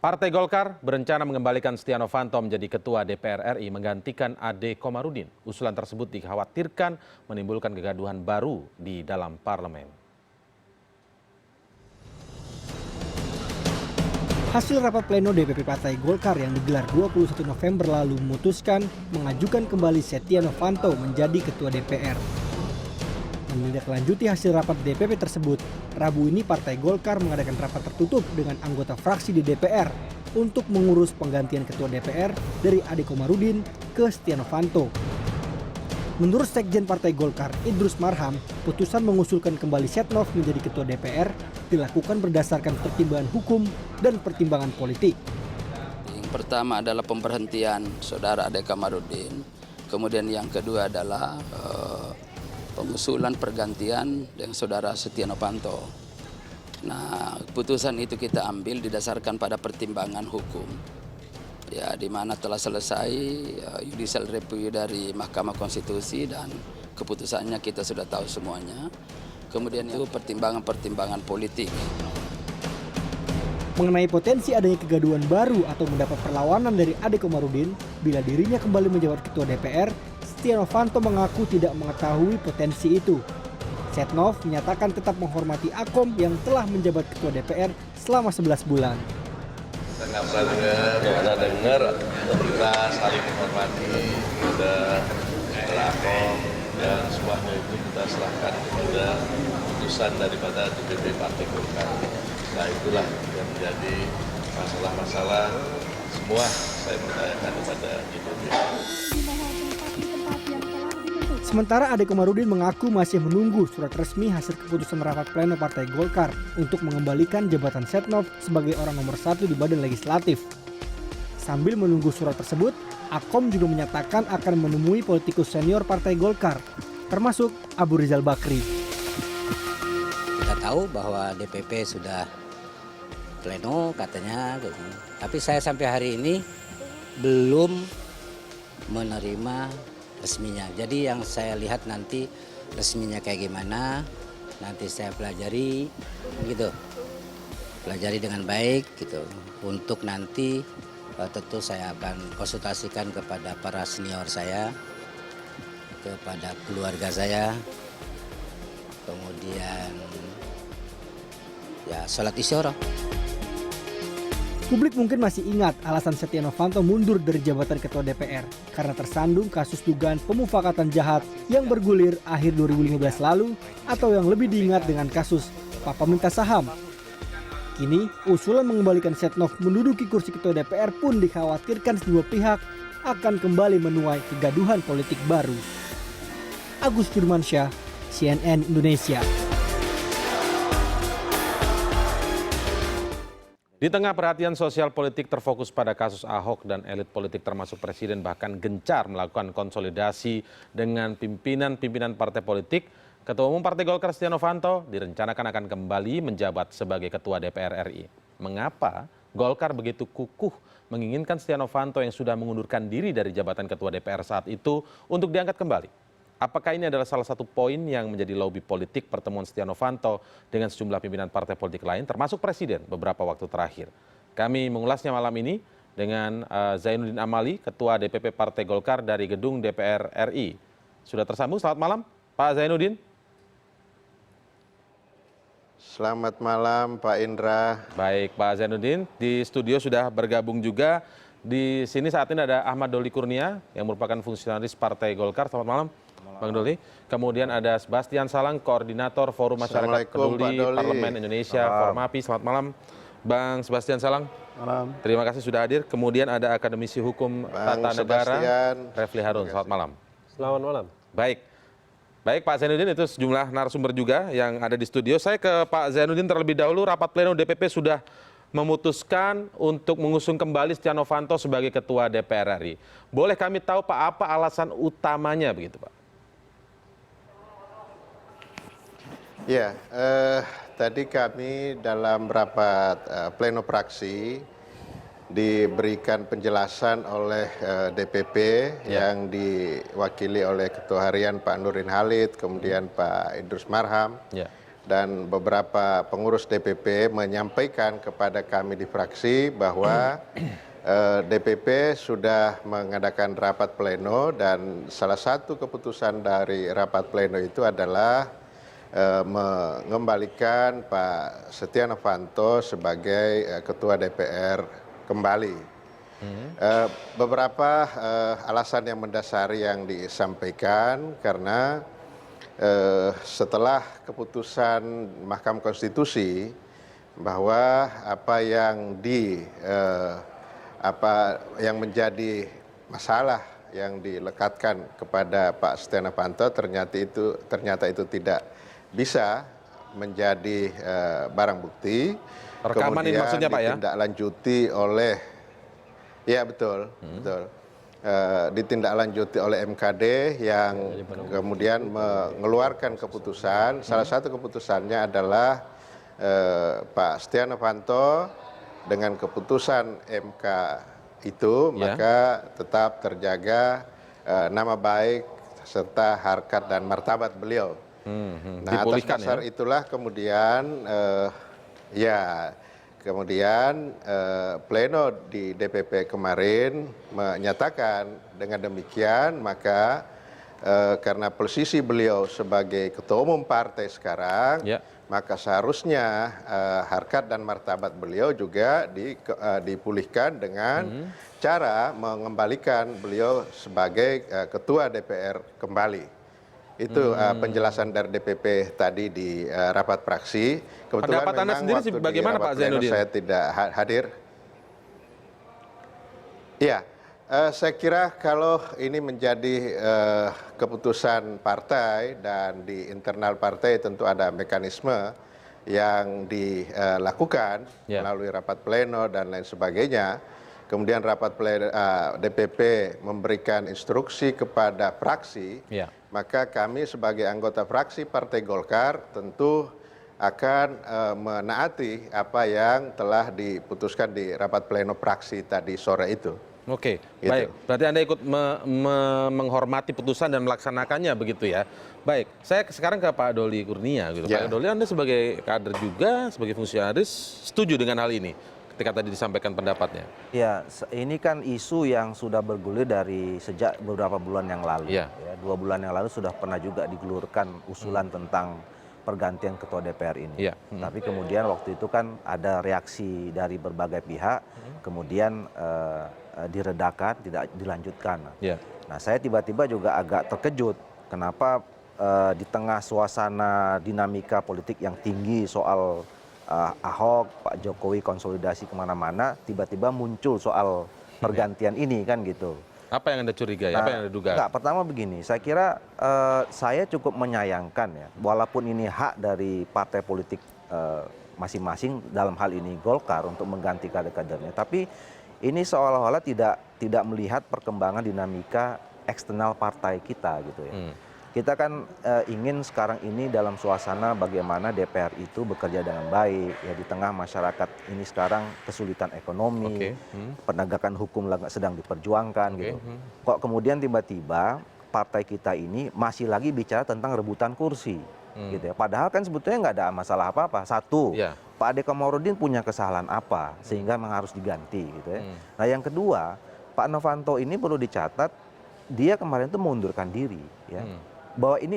Partai Golkar berencana mengembalikan Setia Novanto menjadi Ketua DPR RI menggantikan Ade Komarudin. Usulan tersebut dikhawatirkan menimbulkan kegaduhan baru di dalam parlemen. Hasil rapat pleno DPP Partai Golkar yang digelar 21 November lalu memutuskan mengajukan kembali Setia Novanto menjadi Ketua DPR. Menindaklanjuti hasil rapat DPP tersebut, Rabu ini Partai Golkar mengadakan rapat tertutup dengan anggota fraksi di DPR untuk mengurus penggantian Ketua DPR dari Ade Komarudin ke Setia Novanto. Menurut Sekjen Partai Golkar, Idrus Marham, putusan mengusulkan kembali Setnov menjadi Ketua DPR dilakukan berdasarkan pertimbangan hukum dan pertimbangan politik. Yang pertama adalah pemberhentian Saudara Ade Komarudin, kemudian yang kedua adalah pengusulan pergantian dengan Saudara Setia Novanto. Nah, keputusan itu kita ambil didasarkan pada pertimbangan hukum. Ya, di mana telah selesai judicial review dari Mahkamah Konstitusi dan keputusannya kita sudah tahu semuanya. Kemudian itu pertimbangan-pertimbangan politik. Mengenai potensi adanya kegaduhan baru atau mendapat perlawanan dari Ade Komarudin bila dirinya kembali menjabat Ketua DPR, Setia Novanto mengaku tidak mengetahui potensi itu. Setnov menyatakan tetap menghormati Akom yang telah menjabat Ketua DPR selama 11 bulan. Kita nggak pernah dengar kita saling menghormati, ada Akom dan semuanya itu kita serahkan kepada keputusan daripada DPP Partai Golkar. Nah, itulah yang menjadi masalah-masalah semua saya percayakan kepada DPP. Sementara Ade Komarudin mengaku masih menunggu surat resmi hasil keputusan rapat pleno Partai Golkar untuk mengembalikan jabatan Setnov sebagai orang nomor 1 di Badan Legislatif. Sambil menunggu surat tersebut, Akom juga menyatakan akan menemui politikus senior Partai Golkar, termasuk Abu Rizal Bakri. Kita tahu bahwa DPP sudah pleno katanya, tapi saya sampai hari ini belum menerima resminya. Jadi yang saya lihat nanti resminya kayak gimana, nanti saya pelajari gitu. Pelajari dengan baik gitu. Untuk nanti tentu saya akan konsultasikan kepada para senior saya, kepada keluarga saya. Kemudian ya sholat isyarah. Publik mungkin masih ingat alasan Setia Novanto mundur dari jabatan Ketua DPR karena tersandung kasus dugaan pemufakatan jahat yang bergulir akhir 2015 lalu atau yang lebih diingat dengan kasus Papa Minta Saham. Kini, usulan mengembalikan Setnov menduduki kursi Ketua DPR pun dikhawatirkan kedua pihak akan kembali menuai kegaduhan politik baru. Agus Firmansyah, CNN Indonesia. Di tengah perhatian sosial politik terfokus pada kasus Ahok dan elit politik termasuk Presiden bahkan gencar melakukan konsolidasi dengan pimpinan-pimpinan partai politik, Ketua Umum Partai Golkar Setia Novanto direncanakan akan kembali menjabat sebagai Ketua DPR RI. Mengapa Golkar begitu kukuh menginginkan Setia Novanto yang sudah mengundurkan diri dari jabatan Ketua DPR saat itu untuk diangkat kembali? Apakah ini adalah salah satu poin yang menjadi lobby politik pertemuan Setia Novanto dengan sejumlah pimpinan partai politik lain, termasuk Presiden beberapa waktu terakhir? Kami mengulasnya malam ini dengan Zainuddin Amali, Ketua DPP Partai Golkar dari Gedung DPR RI. Sudah tersambung, selamat malam Pak Zainuddin. Selamat malam Pak Indra. Baik Pak Zainuddin, di studio sudah bergabung juga. Di sini saat ini ada Ahmad Doli Kurnia yang merupakan fungsionaris Partai Golkar. Selamat malam. Bang Doli. Kemudian ada Sebastian Salang, Koordinator Forum Masyarakat Peduli Parlemen Indonesia, Formapi. Selamat malam, Bang Sebastian Salang. Malam. Terima kasih sudah hadir. Kemudian ada Akademisi Hukum Tata Negara, Refli Harun. Selamat malam. Selamat malam. Baik. Baik Pak Zainuddin, itu sejumlah narasumber juga yang ada di studio. Saya ke Pak Zainuddin terlebih dahulu. Rapat pleno DPP sudah memutuskan untuk mengusung kembali Setia Novanto sebagai Ketua DPR RI. Boleh kami tahu Pak, apa alasan utamanya begitu Pak? Ya, tadi kami dalam rapat pleno praksi diberikan penjelasan oleh DPP yang diwakili oleh Ketua Harian Pak Nurdin Halid, kemudian Pak Idrus Marham, dan beberapa pengurus DPP menyampaikan kepada kami di fraksi bahwa DPP sudah mengadakan rapat pleno dan salah satu keputusan dari rapat pleno itu adalah mengembalikan Pak Setia Novanto sebagai Ketua DPR kembali. Beberapa alasan yang mendasari yang disampaikan karena setelah keputusan Mahkamah Konstitusi bahwa apa yang menjadi masalah yang dilekatkan kepada Pak Setia Novanto ternyata itu tidak bisa menjadi barang bukti. Rekaman ini maksudnya, Pak, ya? Ditindaklanjuti oleh, ya betul, betul. Ditindaklanjuti oleh MKD yang kemudian mengeluarkan keputusan. Salah satu keputusannya adalah Pak Setia Novanto dengan keputusan MK itu maka tetap terjaga nama baik serta harkat dan martabat beliau. Nah, atas dasar itulah kemudian pleno di DPP kemarin menyatakan dengan demikian maka karena posisi beliau sebagai ketua umum partai sekarang, maka seharusnya harkat dan martabat beliau juga dipulihkan dengan cara mengembalikan beliau sebagai ketua DPR kembali. Itu penjelasan dari DPP tadi di rapat fraksi. Kebetulan pendapat Anda sendiri bagaimana, Pak Zainuddin? Saya tidak hadir. Ya, saya kira kalau ini menjadi keputusan partai dan di internal partai tentu ada mekanisme yang dilakukan melalui rapat pleno dan lain sebagainya. Kemudian rapat DPP memberikan instruksi kepada fraksi, maka kami sebagai anggota fraksi Partai Golkar tentu akan menaati apa yang telah diputuskan di rapat pleno fraksi tadi sore itu. Oke, Gitu. baik. Berarti Anda ikut menghormati putusan dan melaksanakannya begitu ya. Baik, saya sekarang ke Pak Doli Kurnia. Gitu. Pak Doli, Anda sebagai kader juga, sebagai fungsionaris, setuju dengan hal ini ketika tadi disampaikan pendapatnya? Ya, ini kan isu yang sudah bergulir dari sejak beberapa bulan yang lalu. Ya, 2 bulan yang lalu sudah pernah juga digelurkan usulan tentang pergantian ketua DPR ini. Tapi kemudian waktu itu kan ada reaksi dari berbagai pihak, kemudian diredakan, tidak dilanjutkan. Nah, saya tiba-tiba juga agak terkejut kenapa di tengah suasana dinamika politik yang tinggi soal Ahok, Pak Jokowi konsolidasi kemana-mana, tiba-tiba muncul soal pergantian ini kan gitu. Apa yang Anda curigai? Apa yang Anda duga? Enggak, pertama begini, saya kira saya cukup menyayangkan ya, walaupun ini hak dari partai politik masing-masing dalam hal ini Golkar untuk mengganti kader-kadernya, tapi ini seolah-olah tidak melihat perkembangan dinamika eksternal partai kita gitu ya. Kita kan ingin sekarang ini dalam suasana bagaimana DPR itu bekerja dengan baik ya, di tengah masyarakat ini sekarang kesulitan ekonomi, penegakan hukum sedang diperjuangkan gitu. Kok kemudian tiba-tiba partai kita ini masih lagi bicara tentang rebutan kursi gitu ya. Padahal kan sebetulnya nggak ada masalah apa-apa. Satu, Pak Ade Komarudin punya kesalahan apa sehingga memang harus diganti gitu ya. Nah, yang kedua, Pak Novanto ini perlu dicatat, dia kemarin itu mengundurkan diri ya.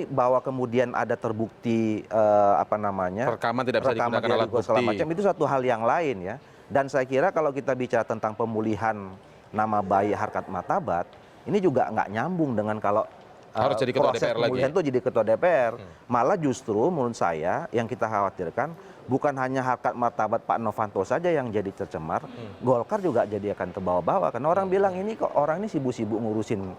Bahwa kemudian ada terbukti rekaman tidak bisa digunakan alat bukti macam, itu satu hal yang lain ya. Dan saya kira kalau kita bicara tentang pemulihan nama baik harkat martabat, ini juga nggak nyambung dengan kalau harus jadi ketua proses DPR pemulihan lagi. itu jadi ketua DPR. Malah justru menurut saya yang kita khawatirkan bukan hanya harkat martabat Pak Novanto saja yang jadi tercemar, Golkar juga jadi akan terbawa-bawa. Karena orang bilang ini kok orang ini sibuk-sibuk ngurusin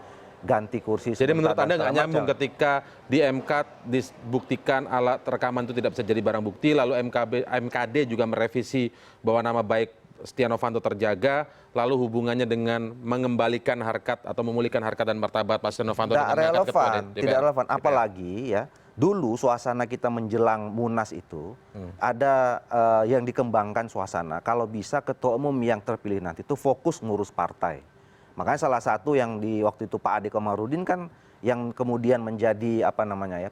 ganti kursi. Jadi menurut Anda nggak nyambung ketika di MK dibuktikan alat rekaman itu tidak bisa jadi barang bukti, lalu MKD juga merevisi bahwa nama baik Setia Novanto terjaga, lalu hubungannya dengan mengembalikan harkat atau memulihkan harkat dan martabat Pak Setia Novanto dengan mengangkat ketua DPR. Tidak relevan. Apalagi ya, dulu suasana kita menjelang Munas itu ada yang dikembangkan suasana. Kalau bisa ketua umum yang terpilih nanti itu fokus ngurus partai. Makanya salah satu yang di waktu itu Pak Ade Komarudin kan yang kemudian menjadi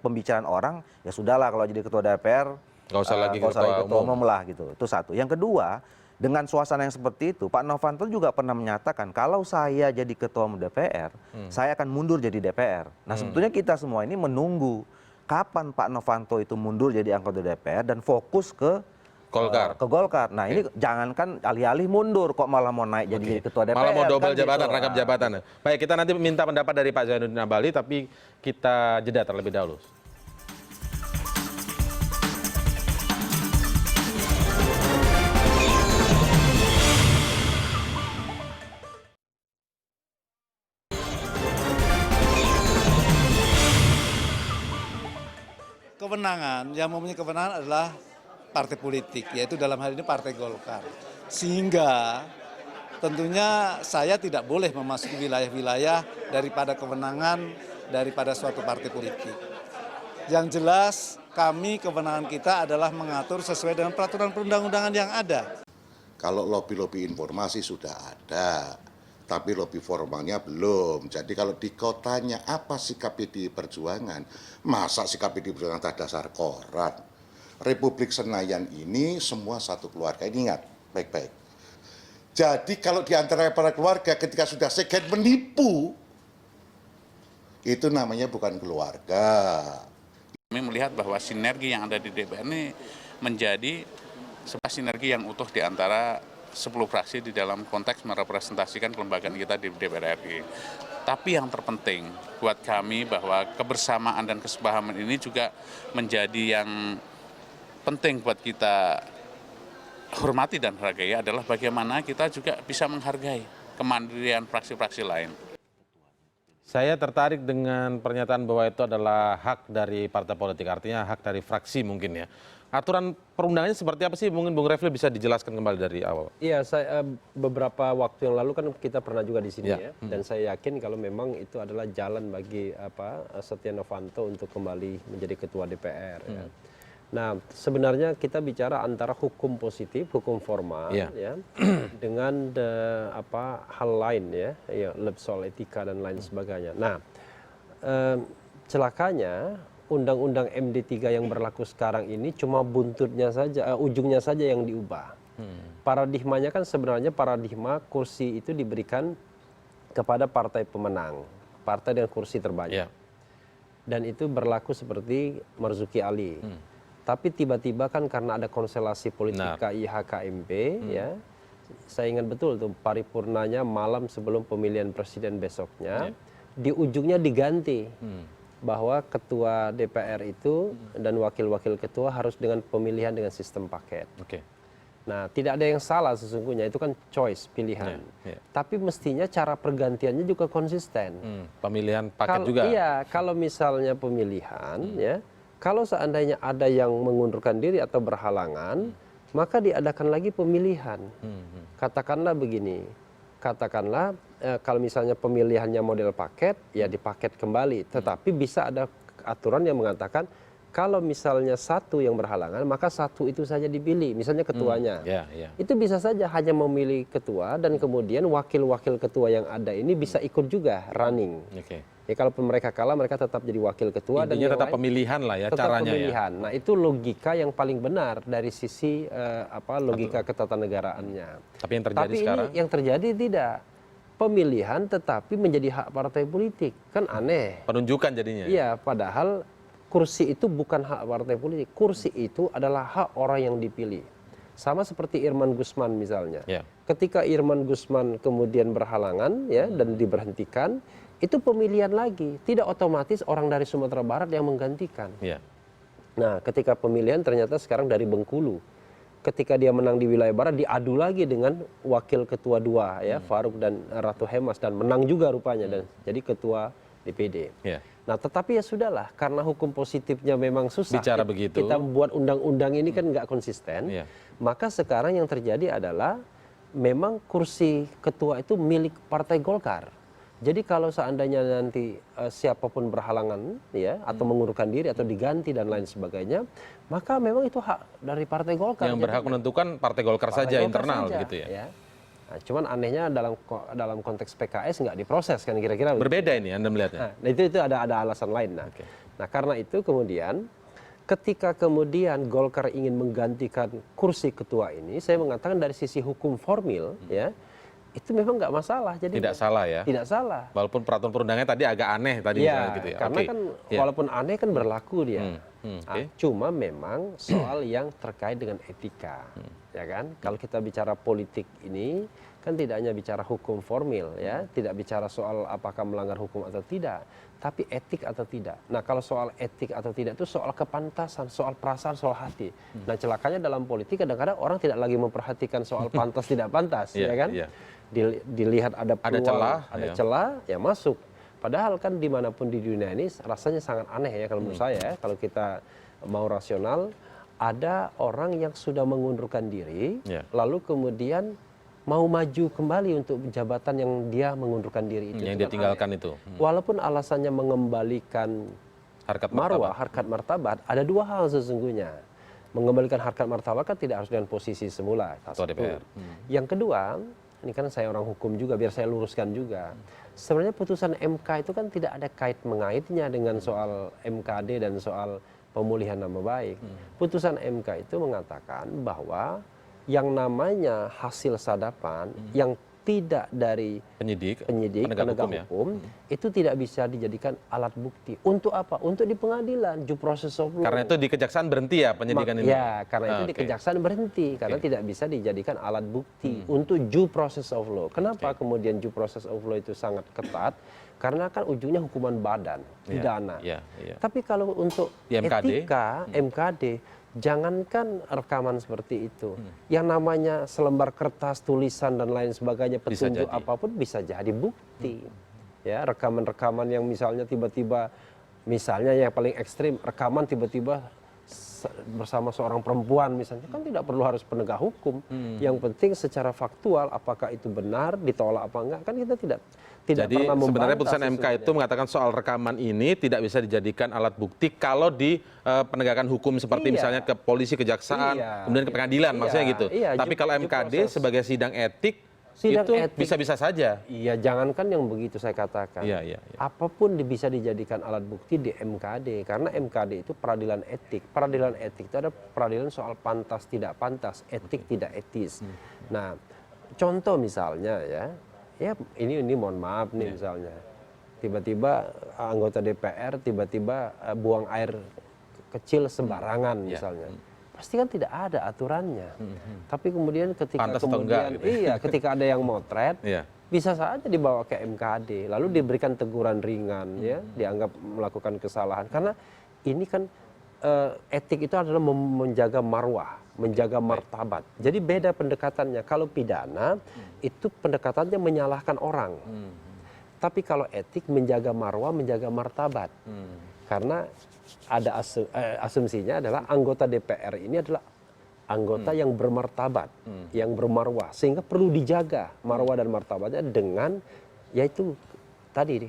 pembicaraan orang, ya sudahlah kalau jadi ketua DPR Nggak usah lagi nggak usah lagi ketua umum lah gitu. Itu satu. Yang kedua, dengan suasana yang seperti itu, Pak Novanto juga pernah menyatakan kalau saya jadi ketua umum DPR, saya akan mundur jadi DPR. Nah, sebetulnya kita semua ini menunggu kapan Pak Novanto itu mundur jadi anggota DPR dan fokus ke Golkar. Nah, ini jangankan alih-alih mundur kok malah mau naik jadi ketua DPR. Malah mau double kan jabatan, gitu. rangkap jabatan. Baik, kita nanti minta pendapat dari Pak Zainuddin Amali, tapi kita jeda terlebih dahulu. Kewenangan, yang mempunyai kewenangan adalah partai politik, yaitu dalam hal ini Partai Golkar. Sehingga tentunya saya tidak boleh memasuki wilayah-wilayah daripada kewenangan daripada suatu partai politik. Yang jelas kami kewenangan kita adalah mengatur sesuai dengan peraturan perundang-undangan yang ada. Kalau lobby-lobby informasi sudah ada, tapi lobby formalnya belum. Jadi kalau di kotanya apa sikap PDI Perjuangan, masa sikap PDI Perjuangan atas dasar koran? Republik Senayan ini semua satu keluarga. Ini ingat baik-baik. Jadi kalau di antara para keluarga ketika sudah segmen menipu, itu namanya bukan keluarga. Kami melihat bahwa sinergi yang ada di DPR ini menjadi sebuah sinergi yang utuh di antara 10 fraksi di dalam konteks merepresentasikan kelembagaan kita di DPR RI. Tapi yang terpenting buat kami bahwa kebersamaan dan kesepahaman ini juga menjadi yang penting buat kita hormati dan hargai adalah bagaimana kita juga bisa menghargai kemandirian fraksi-fraksi lain. Saya tertarik dengan pernyataan bahwa itu adalah hak dari partai politik, artinya hak dari fraksi mungkin ya. Aturan perundangannya seperti apa sih? Mungkin Bung Refli bisa dijelaskan kembali dari awal. Iya, saya beberapa waktu yang lalu kan kita pernah juga di sini ya. Dan saya yakin kalau memang itu adalah jalan bagi Setia Novanto untuk kembali menjadi ketua DPR. Ya. Nah, sebenarnya kita bicara antara hukum positif, hukum formal, ya, dengan hal lain ya, soal etika dan lain sebagainya. Nah, celakanya Undang-Undang MD3 yang berlaku sekarang ini cuma buntutnya saja, ujungnya saja yang diubah. Paradigmanya kan sebenarnya paradigma kursi itu diberikan kepada partai pemenang, partai dengan kursi terbanyak. Dan itu berlaku seperti Marzuki Ali. Tapi tiba-tiba kan karena ada konstelasi politik KIH KMP, ya, saya ingat betul tuh paripurnanya malam sebelum pemilihan presiden besoknya, di ujungnya diganti. Bahwa ketua DPR itu dan wakil-wakil ketua harus dengan pemilihan dengan sistem paket. Nah, tidak ada yang salah sesungguhnya, itu kan choice, pilihan. Tapi mestinya cara pergantiannya juga konsisten. Pemilihan paket juga. Iya, kalau misalnya pemilihan, ya, kalau seandainya ada yang mengundurkan diri atau berhalangan, maka diadakan lagi pemilihan. Katakanlah begini, katakanlah kalau misalnya pemilihannya model paket, ya dipaket kembali. Tetapi bisa ada aturan yang mengatakan kalau misalnya satu yang berhalangan, maka satu itu saja dipilih, misalnya ketuanya. Itu bisa saja hanya memilih ketua dan kemudian wakil-wakil ketua yang ada ini bisa ikut juga running. Ya kalau mereka kalah, mereka tetap jadi wakil ketua. Intinya dan tetap pemilihan lah ya tetap caranya. Pemilihan. Nah itu logika yang paling benar dari sisi logika ketatanegaraannya. Tapi yang terjadi sekarang? Ini yang terjadi tidak. Pemilihan tetapi menjadi hak partai politik. Kan aneh. Penunjukan jadinya. Iya, padahal kursi itu bukan hak partai politik. Kursi itu adalah hak orang yang dipilih. Sama seperti Irman Gusman misalnya. Ketika Irman Gusman kemudian berhalangan ya dan diberhentikan, itu pemilihan lagi. Tidak otomatis orang dari Sumatera Barat yang menggantikan. Nah, ketika pemilihan ternyata sekarang dari Bengkulu. Ketika dia menang di wilayah barat diadu lagi dengan wakil ketua dua ya Faruk dan Ratu Hemas dan menang juga rupanya dan jadi ketua DPD. Nah tetapi ya sudahlah karena hukum positifnya memang susah. Bicara begitu. Kita membuat undang-undang ini kan nggak konsisten. Maka sekarang yang terjadi adalah memang kursi ketua itu milik Partai Golkar. Jadi kalau seandainya nanti siapapun berhalangan ya atau mengundurkan diri atau diganti dan lain sebagainya, maka memang itu hak dari Partai Golkar. Yang berhak menentukan Partai Golkar saja internal gitu ya. Nah, cuman anehnya dalam konteks PKS nggak diproses kan kira-kira. Berbeda ini Anda melihatnya. Nah itu ada alasan lain. Nah karena itu kemudian ketika kemudian Golkar ingin menggantikan kursi ketua ini, saya mengatakan dari sisi hukum formil ya itu memang nggak masalah. Jadi Tidak salah ya. Tidak salah. Walaupun peraturan perundangannya tadi agak aneh tadi Ya, misalnya gitu ya. karena Oke. kan Ya. walaupun aneh kan berlaku dia. Oke. Cuma memang soal yang terkait dengan etika, ya kan? Kalau kita bicara politik ini kan tidak hanya bicara hukum formil ya, tidak bicara soal apakah melanggar hukum atau tidak, tapi etik atau tidak. Nah, kalau soal etik atau tidak itu soal kepantasan, soal perasaan, soal hati. Nah, celakanya dalam politik kadang-kadang orang tidak lagi memperhatikan soal pantas tidak pantas, Iya, ya kan? iya. Dilihat ada peluang, celah, ada ya. celah, ya masuk. Padahal kan dimanapun di dunia ini rasanya sangat aneh ya kalau menurut saya ya, kalau kita mau rasional, ada orang yang sudah mengundurkan diri, Ya. lalu kemudian mau maju kembali untuk jabatan yang dia mengundurkan diri itu. Yang Itu dia kan tinggalkan aneh. itu. Walaupun alasannya mengembalikan Harkat marwah, martabat. harkat martabat, ada dua hal sesungguhnya. Mengembalikan harkat martabat kan tidak harus dengan posisi semula. Ketua Satu. DPR. Yang kedua, ini kan saya orang hukum juga, biar saya luruskan juga. Sebenarnya putusan MK itu kan tidak ada kait mengaitnya dengan soal MKD dan soal pemulihan nama baik. Putusan MK itu mengatakan bahwa yang namanya hasil sadapan yang tidak dari Penyidik, penegak hukum itu tidak bisa dijadikan alat bukti. Untuk apa? Untuk di pengadilan, due process of law. Karena itu di kejaksaan berhenti ya penyidikan ini. Ya, karena itu di Oke. kejaksaan berhenti karena tidak bisa dijadikan alat bukti untuk due process of law. Kenapa kemudian due process of law itu sangat ketat? Karena kan ujungnya hukuman badan, pidana. Iya, iya. Tapi kalau untuk Di MKD? etika, MKD, jangankan rekaman seperti itu. Yang namanya selembar kertas, tulisan dan lain sebagainya, Bisa petunjuk jadi. apapun bisa jadi bukti. Ya, rekaman-rekaman yang misalnya tiba-tiba, misalnya yang paling ekstrim, rekaman tiba-tiba bersama seorang perempuan misalnya, kan tidak perlu harus penegak hukum. Yang penting secara faktual apakah itu benar, ditolak apa enggak, kan kita tidak Jadi pernah membantah sebenarnya putusan MK sesungguhnya. itu mengatakan soal rekaman ini tidak bisa dijadikan alat bukti kalau di penegakan hukum seperti Iya. misalnya ke polisi, kejaksaan, Iya. kemudian ke pengadilan, Iya, maksudnya gitu. iya, Tapi kalau due MKD process. sebagai sidang etik Sidang itu etik. bisa-bisa saja. Iya, jangankan yang begitu saya katakan. Iya, iya, iya. Apapun bisa dijadikan alat bukti di MKD, karena MKD itu peradilan etik. Peradilan etik itu ada peradilan soal pantas tidak pantas, etik tidak etis. Nah, contoh misalnya ya ini mohon maaf nih misalnya, tiba-tiba anggota DPR tiba-tiba buang air kecil sembarangan misalnya. Pasti kan tidak ada aturannya. Tapi kemudian ketika Pantas atau enggak gitu. iya, ketika ada yang motret, Iya. bisa saja dibawa ke MKD, lalu diberikan teguran ringan, ya, dianggap melakukan kesalahan. Karena ini kan etik itu adalah menjaga marwah, menjaga martabat. Jadi beda pendekatannya. Kalau pidana itu pendekatannya menyalahkan orang, tapi kalau etik menjaga marwah, menjaga martabat. Karena ada asumsinya adalah anggota DPR ini adalah anggota yang bermartabat, yang bermarwah, sehingga perlu dijaga marwah dan martabatnya dengan yaitu tadi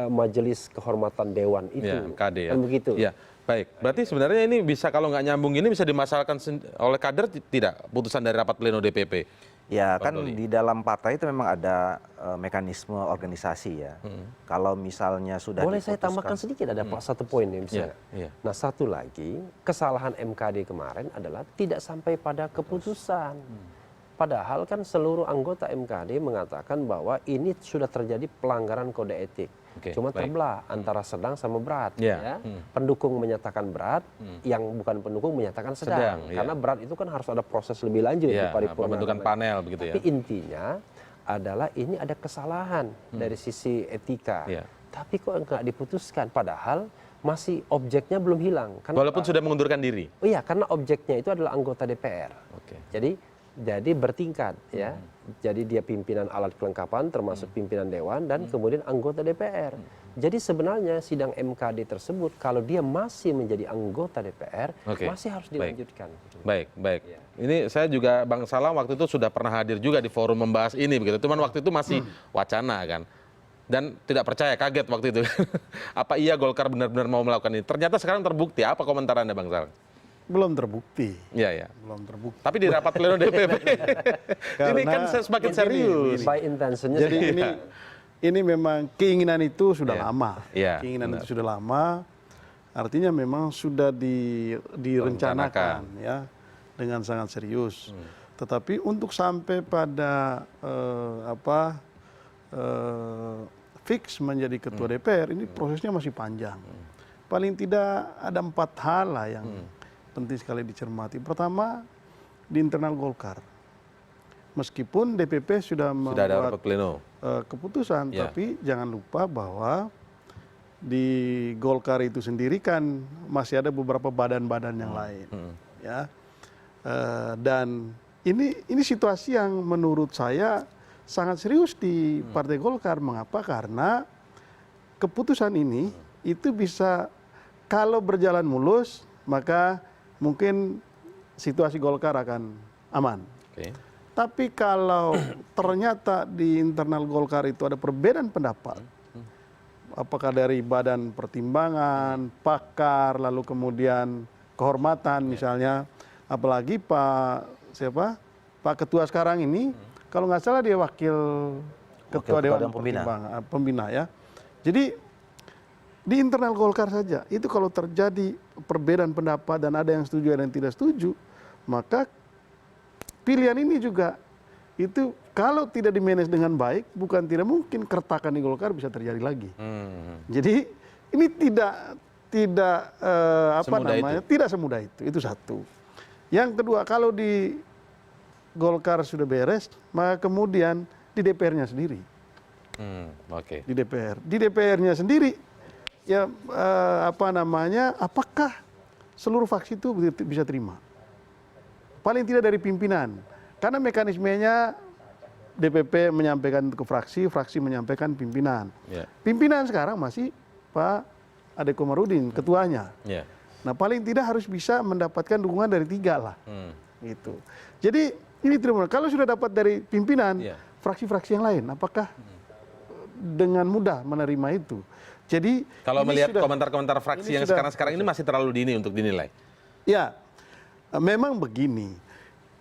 majelis kehormatan dewan itu. Ya, MKD ya. Kan begitu. Ya, baik. Berarti sebenarnya ini bisa kalau nggak nyambung ini bisa dimasalahkan oleh kader tidak putusan dari rapat pleno DPP. Ya Bang kan Doli. di dalam partai itu memang ada mekanisme organisasi ya. Kalau misalnya sudah Boleh saya diputuskan- tambahkan sedikit, ada satu poin nih misalnya. Iya, iya. Nah, satu lagi, kesalahan MKD kemarin adalah tidak sampai pada keputusan. Padahal kan seluruh anggota MKD mengatakan bahwa ini sudah terjadi pelanggaran kode etik. Oke, Cuma baik. terbelah antara sedang sama berat. Iya. Ya. Pendukung menyatakan berat, yang bukan pendukung menyatakan sedang. Sedang, iya. Karena berat itu kan harus ada proses lebih lanjut di Ya, paripurna. pembentukan panel begitu ya. Tapi intinya adalah ini ada kesalahan dari sisi etika. Iya. Tapi kok enggak diputuskan? Padahal masih objeknya belum hilang. Karena Walaupun sudah mengundurkan diri. Oh iya, karena objeknya itu adalah anggota DPR. Oke. Jadi bertingkat ya. Jadi dia pimpinan alat kelengkapan termasuk pimpinan dewan dan kemudian anggota DPR. Jadi sebenarnya sidang MKD tersebut kalau dia masih menjadi anggota DPR Oke. masih harus Baik. dilanjutkan. Baik, baik. Ini saya juga Bang Salam waktu itu sudah pernah hadir juga di forum membahas ini begitu. Cuman waktu itu masih wacana kan. Dan tidak percaya, kaget waktu itu. Apa iya Golkar benar-benar mau melakukan ini? Ternyata sekarang terbukti. Apa komentar Anda Bang Salam? Belum terbukti. Iya, ya. Belum terbukti. Tapi di rapat pleno DPP. ini kan Karena semakin begini, serius. By intentionnya Jadi ini memang keinginan itu sudah Iya. lama. Iya, Keinginan benar. itu sudah lama. Artinya memang sudah direncanakan ya dengan sangat serius. Tetapi untuk sampai pada fix menjadi ketua DPR ini prosesnya masih panjang. Paling tidak ada 4 hal lah yang penting sekali dicermati. Pertama, di internal Golkar. Meskipun DPP sudah membuat keputusan, tapi jangan lupa bahwa di Golkar itu sendiri kan masih ada beberapa badan-badan yang lain, ya. Dan ini situasi yang menurut saya sangat serius di Partai Golkar. Mengapa? Karena keputusan ini itu bisa kalau berjalan mulus, maka mungkin situasi Golkar akan aman. Tapi kalau ternyata di internal Golkar itu ada perbedaan pendapat, apakah dari badan pertimbangan, pakar, lalu kemudian kehormatan misalnya, apalagi Pak Ketua sekarang ini, kalau nggak salah dia wakil ketua Dewan Pembina ya. Jadi di internal Golkar saja, itu kalau terjadi perbedaan pendapat dan ada yang setuju ada yang tidak setuju, maka pilihan ini juga itu kalau tidak dimanage dengan baik, bukan tidak mungkin keretakan di Golkar bisa terjadi lagi. Jadi ini tidak semudah itu satu. Yang kedua, kalau di Golkar sudah beres, maka kemudian di DPR-nya sendiri. Di DPR-nya sendiri, ya apakah seluruh fraksi itu bisa terima? Paling tidak dari pimpinan, karena mekanismenya DPP menyampaikan ke fraksi, fraksi menyampaikan pimpinan. Pimpinan sekarang masih Pak Ade Komarudin, ketuanya. Nah paling tidak harus bisa mendapatkan dukungan dari 3 lah. Gitu. Jadi ini tidak mudah. Kalau sudah dapat dari pimpinan, fraksi-fraksi yang lain, apakah dengan mudah menerima itu? Jadi kalau melihat komentar-komentar fraksi yang sekarang ini masih terlalu dini untuk dinilai. Ya, memang begini.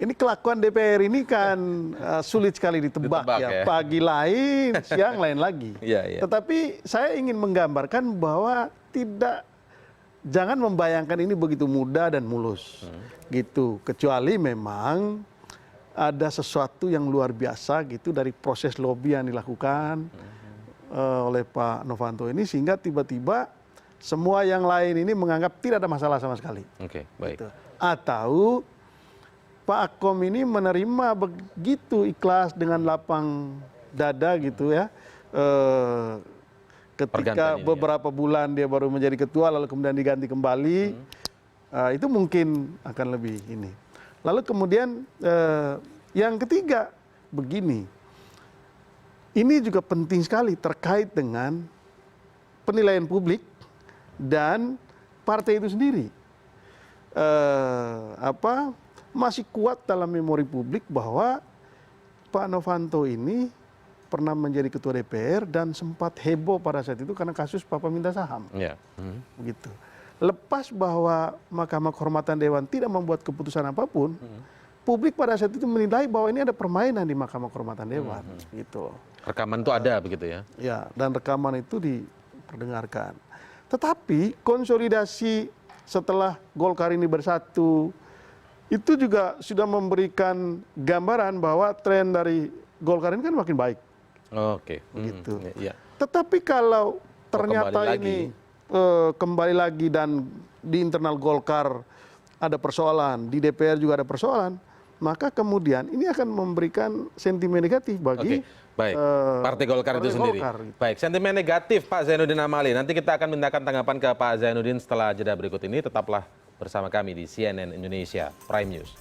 Ini kelakuan DPR ini kan sulit sekali ditebak ya. Pagi lain, siang lain lagi. Tetapi saya ingin menggambarkan bahwa jangan membayangkan ini begitu mudah dan mulus. Gitu. Kecuali memang ada sesuatu yang luar biasa gitu dari proses lobby yang dilakukan oleh Pak Novanto ini sehingga tiba-tiba semua yang lain ini menganggap tidak ada masalah sama sekali. Gitu. Atau Pak Akom ini menerima begitu ikhlas dengan lapang dada gitu ya. Ketika beberapa bulan dia baru menjadi ketua lalu kemudian diganti kembali, itu mungkin akan lebih ini. Lalu kemudian yang ketiga begini, ini juga penting sekali terkait dengan penilaian publik dan partai itu sendiri. Masih kuat dalam memori publik bahwa Pak Novanto ini pernah menjadi ketua DPR dan sempat heboh pada saat itu karena kasus Papa minta saham. Begitu. Lepas bahwa Mahkamah Kehormatan Dewan tidak membuat keputusan apapun, publik pada saat itu menilai bahwa ini ada permainan di Mahkamah Kehormatan Dewan. Gitu. Rekaman itu ada begitu ya? Ya, dan rekaman itu diperdengarkan. Tetapi konsolidasi setelah Golkar ini bersatu, itu juga sudah memberikan gambaran bahwa tren dari Golkar ini kan makin baik. Gitu. Tetapi kalau ternyata ini kembali lagi dan di internal Golkar ada persoalan, di DPR juga ada persoalan, maka kemudian ini akan memberikan sentimen negatif bagi Partai Golkar itu sendiri. Baik, sentimen negatif Pak Zainuddin Amali. Nanti kita akan mintakan tanggapan ke Pak Zainuddin setelah jeda berikut ini. Tetaplah bersama kami di CNN Indonesia Prime News.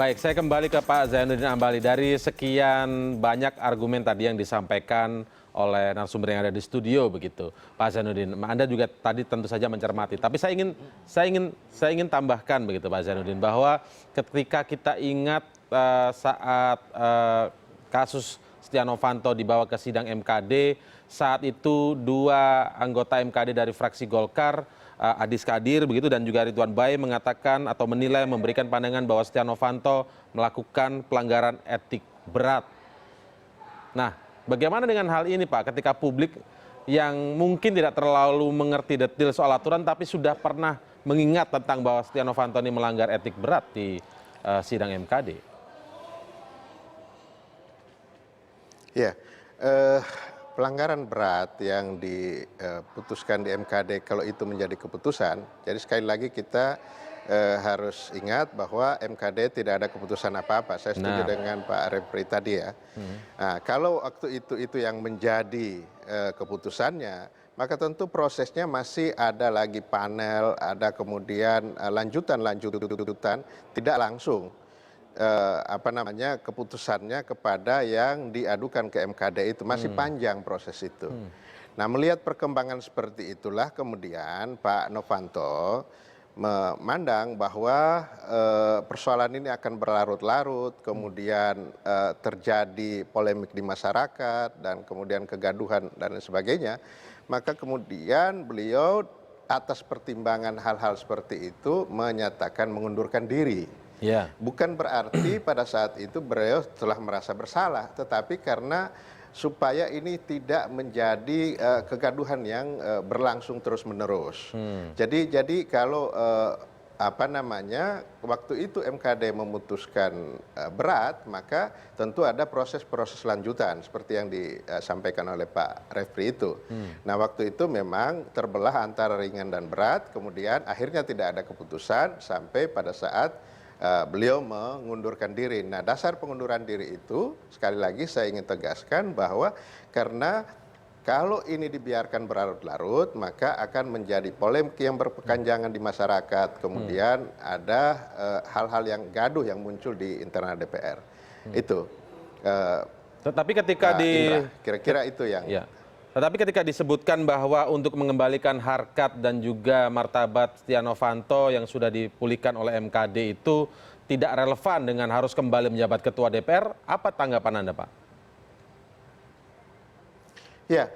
Baik, saya kembali ke Pak Zainuddin Amali. Dari sekian banyak argumen tadi yang disampaikan oleh narasumber yang ada di studio begitu, Pak Zainuddin, Anda juga tadi tentu saja mencermati. Tapi saya ingin tambahkan begitu, Pak Zainuddin, bahwa ketika kita ingat saat kasus Setia Novanto dibawa ke sidang MKD, saat itu 2 anggota MKD dari fraksi Golkar Adis Kadir begitu dan juga Ridwan Bae mengatakan atau menilai memberikan pandangan bahwa Setia Novanto melakukan pelanggaran etik berat. Nah, bagaimana dengan hal ini Pak ketika publik yang mungkin tidak terlalu mengerti detail soal aturan tapi sudah pernah mengingat tentang bahwa Setia Novanto ini melanggar etik berat di sidang MKD? Ya, pelanggaran berat yang diputuskan di MKD kalau itu menjadi keputusan, jadi sekali lagi kita harus ingat bahwa MKD tidak ada keputusan apa-apa. Saya setuju dengan Pak Refri tadi ya. Nah, kalau waktu itu yang menjadi keputusannya, maka tentu prosesnya masih ada lagi panel, ada kemudian lanjutan, tidak langsung keputusannya kepada yang diadukan ke MKD itu masih panjang proses itu. Nah, melihat perkembangan seperti itulah kemudian Pak Novanto memandang bahwa persoalan ini akan berlarut-larut, kemudian terjadi polemik di masyarakat dan kemudian kegaduhan dan sebagainya. Maka kemudian beliau atas pertimbangan hal-hal seperti itu menyatakan mengundurkan diri. Ya. Bukan berarti pada saat itu beliau telah merasa bersalah, tetapi karena supaya ini tidak menjadi kegaduhan yang berlangsung terus-menerus. Jadi kalau waktu itu MKD memutuskan berat, maka tentu ada proses-proses lanjutan seperti yang disampaikan oleh Pak Refri itu. Nah, waktu itu memang terbelah antara ringan dan berat, kemudian akhirnya tidak ada keputusan sampai pada saat beliau mengundurkan diri. Nah, dasar pengunduran diri itu sekali lagi saya ingin tegaskan bahwa karena kalau ini dibiarkan berlarut-larut maka akan menjadi polemik yang berkepanjangan di masyarakat. Kemudian ada hal-hal yang gaduh yang muncul di internal DPR. Itu. Tetapi ketika kira-kira itu yang. Ya. Tetapi ketika disebutkan bahwa untuk mengembalikan harkat dan juga martabat Setia Novanto yang sudah dipulihkan oleh MKD itu tidak relevan dengan harus kembali menjabat Ketua DPR, apa tanggapan Anda, Pak? Ya,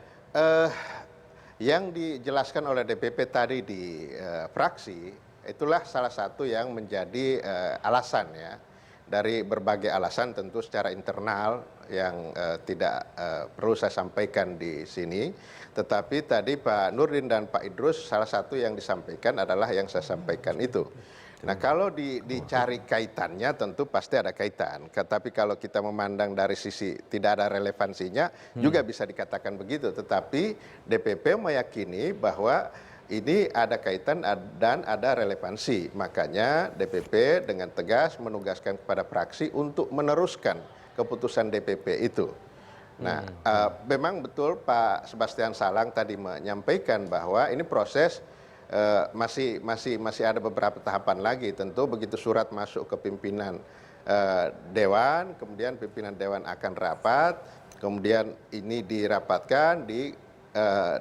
yang dijelaskan oleh DPP tadi di fraksi, itulah salah satu yang menjadi alasan ya. Dari berbagai alasan tentu secara internal yang tidak perlu saya sampaikan di sini. Tetapi tadi Pak Nurdin dan Pak Idrus salah satu yang disampaikan adalah yang saya sampaikan itu. Nah, kalau dicari kaitannya tentu pasti ada kaitan. Tapi kalau kita memandang dari sisi tidak ada relevansinya juga bisa dikatakan begitu. Tetapi DPP meyakini bahwa ini ada kaitan dan ada relevansi. Makanya DPP dengan tegas menugaskan kepada fraksi untuk meneruskan keputusan DPP itu. Nah, memang betul Pak Sebastian Salang tadi menyampaikan bahwa ini proses masih ada beberapa tahapan lagi. Tentu begitu surat masuk ke pimpinan Dewan, kemudian pimpinan Dewan akan rapat, kemudian ini dirapatkan,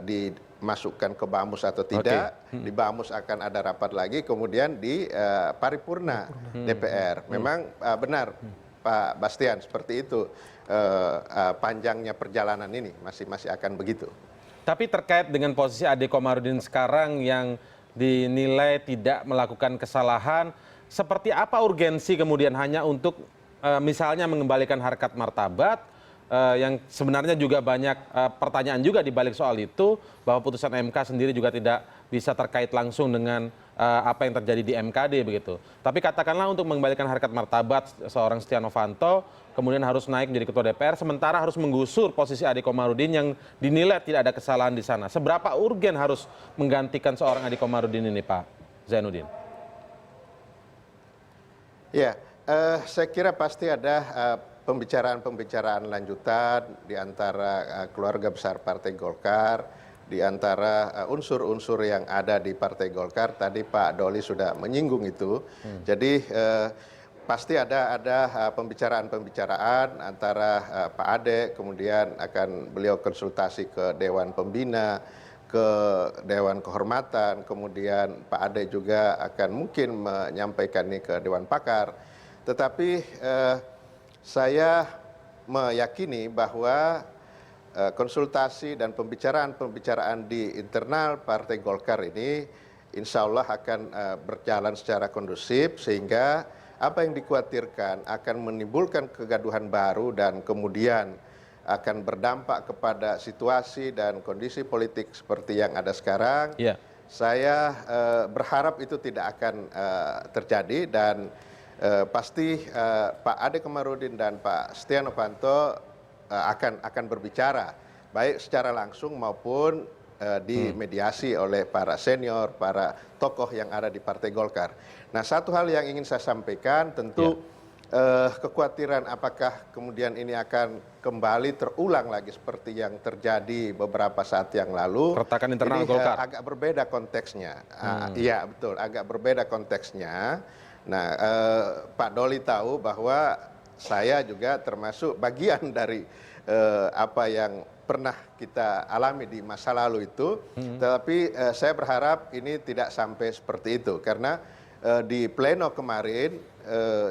dimasukkan ke Bamus atau tidak, di Bamus akan ada rapat lagi, kemudian di paripurna DPR. Memang benar Pak Bastian seperti itu panjangnya perjalanan ini masih akan begitu. Tapi terkait dengan posisi Ade Komarudin sekarang yang dinilai tidak melakukan kesalahan, seperti apa urgensi kemudian hanya untuk misalnya mengembalikan harkat martabat, yang sebenarnya juga banyak pertanyaan juga di balik soal itu, bahwa putusan MK sendiri juga tidak bisa terkait langsung dengan apa yang terjadi di MKD begitu. Tapi katakanlah untuk mengembalikan harkat martabat seorang Setia Novanto, kemudian harus naik menjadi Ketua DPR, sementara harus menggusur posisi Ade Komarudin yang dinilai tidak ada kesalahan di sana. Seberapa urgen harus menggantikan seorang Ade Komarudin ini, Pak Zainuddin? Ya, saya kira pasti ada pembicaraan-pembicaraan lanjutan di antara keluarga besar Partai Golkar, di antara unsur-unsur yang ada di Partai Golkar. Tadi Pak Doli sudah menyinggung itu. Jadi pasti ada pembicaraan-pembicaraan antara Pak Ade, kemudian akan beliau konsultasi ke Dewan Pembina, ke Dewan Kehormatan, kemudian Pak Ade juga akan mungkin menyampaikan ini ke Dewan Pakar. Tetapi saya meyakini bahwa konsultasi dan pembicaraan-pembicaraan di internal Partai Golkar ini insya Allah akan berjalan secara kondusif sehingga apa yang dikhawatirkan akan menimbulkan kegaduhan baru dan kemudian akan berdampak kepada situasi dan kondisi politik seperti yang ada sekarang. Saya berharap itu tidak akan terjadi dan pasti Pak Ade Komarudin dan Pak Setia Novanto akan berbicara baik secara langsung maupun dimediasi oleh para senior, para tokoh yang ada di Partai Golkar. Nah, satu hal yang ingin saya sampaikan tentu kekhawatiran apakah kemudian ini akan kembali terulang lagi seperti yang terjadi beberapa saat yang lalu. Keretakan internal ini, Golkar. agak berbeda konteksnya. Iya betul, agak berbeda konteksnya. Nah, Pak Doli tahu bahwa saya juga termasuk bagian dari apa yang pernah kita alami di masa lalu itu, tetapi saya berharap ini tidak sampai seperti itu karena di pleno kemarin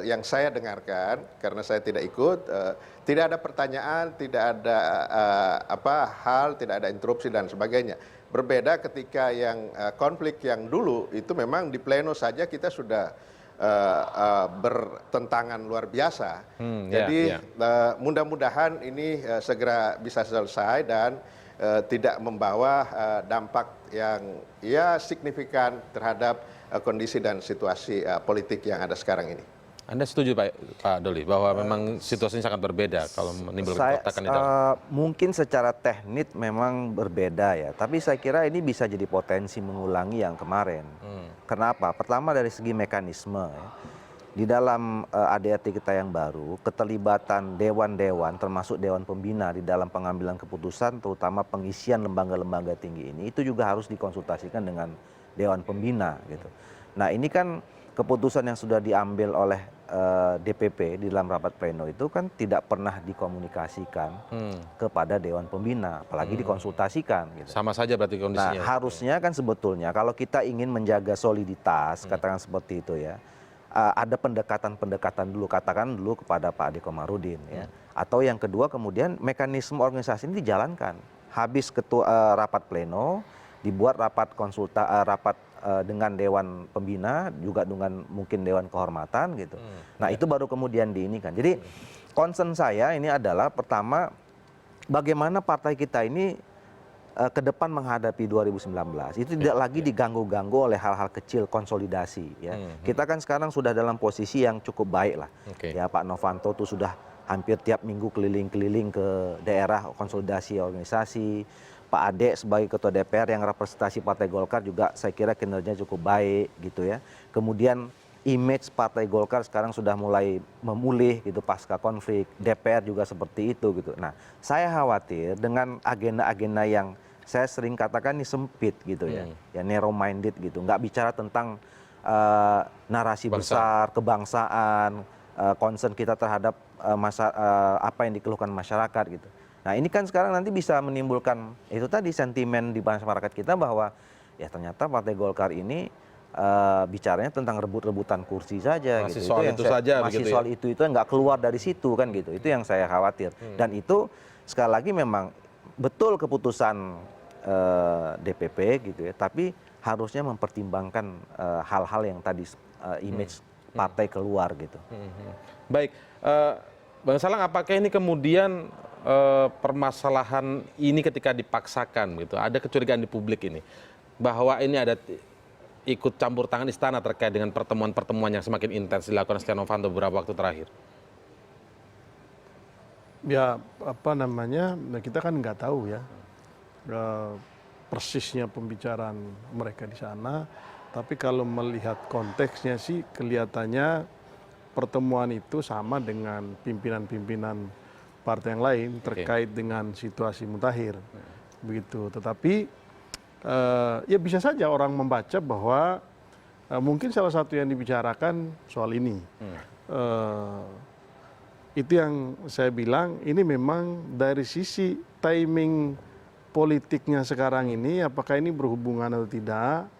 yang saya dengarkan karena saya tidak ikut, tidak ada pertanyaan, tidak ada hal, tidak ada interupsi dan sebagainya. Berbeda ketika yang konflik yang dulu itu memang di pleno saja kita sudah bertentangan luar biasa. Jadi mudah-mudahan ini segera bisa selesai dan tidak membawa dampak yang signifikan terhadap kondisi dan situasi politik yang ada sekarang ini. Anda setuju Pak Doli bahwa memang situasinya sangat berbeda kalau menimbulkan keretakan itu? Mungkin secara teknik memang berbeda ya, tapi saya kira ini bisa jadi potensi mengulangi yang kemarin. Kenapa? Pertama dari segi mekanisme ya. Di dalam ADART kita yang baru, keterlibatan dewan-dewan termasuk Dewan Pembina di dalam pengambilan keputusan terutama pengisian lembaga-lembaga tinggi ini itu juga harus dikonsultasikan dengan Dewan Pembina gitu. Nah, ini kan keputusan yang sudah diambil oleh DPP di dalam rapat pleno itu kan tidak pernah dikomunikasikan kepada Dewan Pembina, apalagi dikonsultasikan. Gitu. Sama saja berarti kondisinya. Nah, harusnya kan sebetulnya kalau kita ingin menjaga soliditas, katakan seperti itu ya, ada pendekatan-pendekatan dulu, katakan dulu kepada Pak Ade Komarudin ya. Atau yang kedua kemudian mekanisme organisasi ini dijalankan. Habis rapat pleno, dibuat rapat dengan Dewan Pembina, juga dengan mungkin Dewan Kehormatan gitu. Nah itu baru kemudian diinikan. Jadi concern saya ini adalah pertama bagaimana partai kita ini ke depan menghadapi 2019. Itu tidak lagi diganggu-ganggu oleh hal-hal kecil konsolidasi. Ya. Kita kan sekarang sudah dalam posisi yang cukup baik lah. Ya Pak Novanto tuh sudah hampir tiap minggu keliling-keliling ke daerah konsolidasi organisasi. Pak Ade sebagai Ketua DPR yang representasi Partai Golkar juga saya kira kinerjanya cukup baik gitu ya. Kemudian image Partai Golkar sekarang sudah mulai memulih gitu pasca konflik. DPR juga seperti itu gitu. Nah, saya khawatir dengan agenda-agenda yang saya sering katakan ini sempit gitu ya. Ya narrow minded gitu. Nggak bicara tentang narasi besar, kebangsaan, concern kita terhadap apa yang dikeluhkan masyarakat gitu. Nah ini kan sekarang nanti bisa menimbulkan itu tadi sentimen di masyarakat kita bahwa ya ternyata Partai Golkar ini bicaranya tentang rebut-rebutan kursi saja. Masih gitu. soal itu saja. Masih soal itu nggak keluar dari situ kan gitu. Itu yang saya khawatir. Dan itu sekali lagi memang betul keputusan DPP gitu ya. Tapi harusnya mempertimbangkan hal-hal yang tadi image partai keluar gitu. Baik, Bang Salang, apakah ini kemudian permasalahan ini ketika dipaksakan gitu, ada kecurigaan di publik ini bahwa ini ada ikut campur tangan istana terkait dengan pertemuan-pertemuan yang semakin intens dilakukan Setia Novanto beberapa waktu terakhir? Ya apa namanya, kita kan nggak tahu ya persisnya pembicaraan mereka di sana. Tapi kalau melihat konteksnya sih kelihatannya pertemuan itu sama dengan pimpinan-pimpinan partai yang lain terkait dengan situasi mutakhir. Begitu. Tetapi ya bisa saja orang membaca bahwa mungkin salah satu yang dibicarakan soal ini. Itu yang saya bilang ini memang dari sisi timing politiknya sekarang ini apakah ini berhubungan atau tidak,